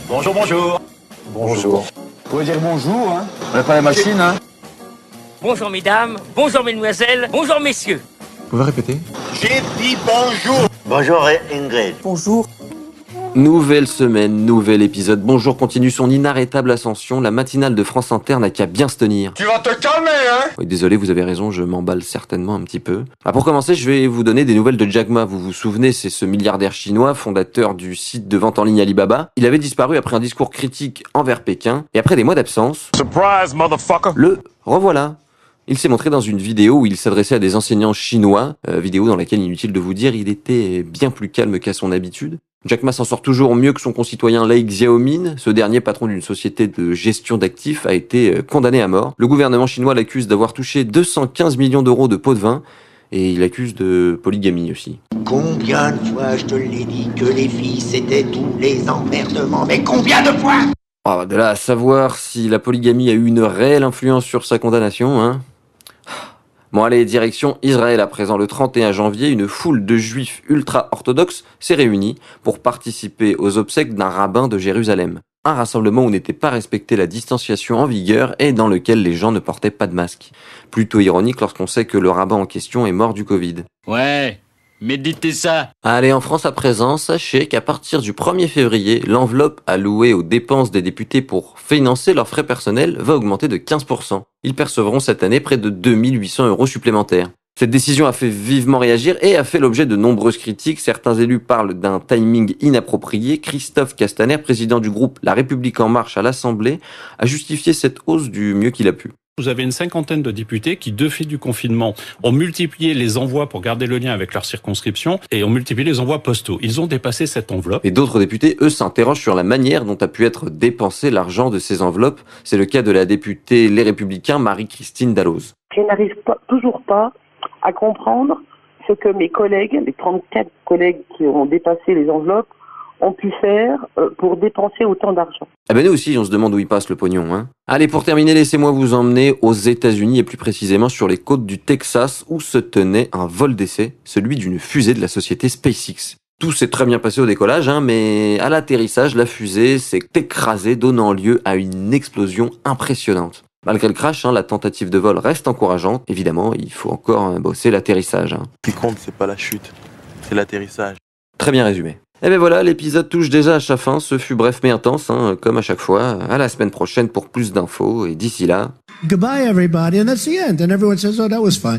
Bonjour, bonjour. Bonjour. Vous pouvez dire bonjour, hein. On n'a pas la machine, hein. Bonjour mesdames, bonjour mesdemoiselles, bonjour messieurs. Vous pouvez répéter? J'ai dit bonjour. Bonjour Ingrid. Bonjour. Nouvelle semaine, nouvel épisode. Bonjour continue son inarrêtable ascension. La matinale de France Inter n'a qu'à bien se tenir. Tu vas te calmer, hein? Oui, désolé, vous avez raison, je m'emballe certainement un petit peu. Pour commencer, je vais vous donner des nouvelles de Jack Ma. Vous vous souvenez, c'est ce milliardaire chinois, fondateur du site de vente en ligne Alibaba. Il avait disparu après un discours critique envers Pékin. Et après des mois d'absence, Surprise, motherfucker. le revoilà. Il s'est montré dans une vidéo où il s'adressait à des enseignants chinois, vidéo dans laquelle, inutile de vous dire, il était bien plus calme qu'à son habitude. Jack Ma s'en sort toujours mieux que son concitoyen Lei Xiaomin. Ce dernier, patron d'une société de gestion d'actifs, a été condamné à mort. Le gouvernement chinois l'accuse d'avoir touché 215 millions d'euros de pots de vin et il accuse de polygamie aussi. Combien de fois je te l'ai dit que les filles c'était tous les emmerdements, mais combien de fois? De là à savoir si la polygamie a eu une réelle influence sur sa condamnation, hein. Bon allez, direction Israël à présent. Le 31 janvier, une foule de juifs ultra-orthodoxes s'est réunie pour participer aux obsèques d'un rabbin de Jérusalem. Un rassemblement où n'était pas respectée la distanciation en vigueur et dans lequel les gens ne portaient pas de masque. Plutôt ironique lorsqu'on sait que le rabbin en question est mort du Covid. Ouais, méditez ça. Allez, en France à présent, sachez qu'à partir du 1er février, l'enveloppe allouée aux dépenses des députés pour financer leurs frais personnels va augmenter de 15%. Ils percevront cette année près de 2800 € supplémentaires. Cette décision a fait vivement réagir et a fait l'objet de nombreuses critiques. Certains élus parlent d'un timing inapproprié. Christophe Castaner, président du groupe La République En Marche à l'Assemblée, a justifié cette hausse du mieux qu'il a pu. Vous avez une cinquantaine de députés qui, de fait du confinement, ont multiplié les envois pour garder le lien avec leur circonscription et ont multiplié les envois postaux. Ils ont dépassé cette enveloppe. Et d'autres députés, eux, s'interrogent sur la manière dont a pu être dépensé l'argent de ces enveloppes. C'est le cas de la députée Les Républicains, Marie-Christine Dalloz. Je n'arrive toujours pas à comprendre ce que mes collègues, les 34 collègues qui ont dépassé les enveloppes, ont pu faire pour dépenser autant d'argent. Nous aussi, on se demande où il passe le pognon, hein. Allez, pour terminer, laissez-moi vous emmener aux États-Unis et plus précisément sur les côtes du Texas où se tenait un vol d'essai, celui d'une fusée de la société SpaceX. Tout s'est très bien passé au décollage, hein, mais à l'atterrissage, la fusée s'est écrasée, donnant lieu à une explosion impressionnante. Malgré le crash, la tentative de vol reste encourageante. Évidemment, il faut encore bosser l'atterrissage. Ce qui compte, c'est pas la chute, c'est l'atterrissage. Très bien résumé. Et voilà, l'épisode touche déjà à sa fin. Ce fut bref mais intense, comme à chaque fois. À la semaine prochaine pour plus d'infos. Et d'ici là... Goodbye everybody, and that's the end. And everyone says, oh, that was fun.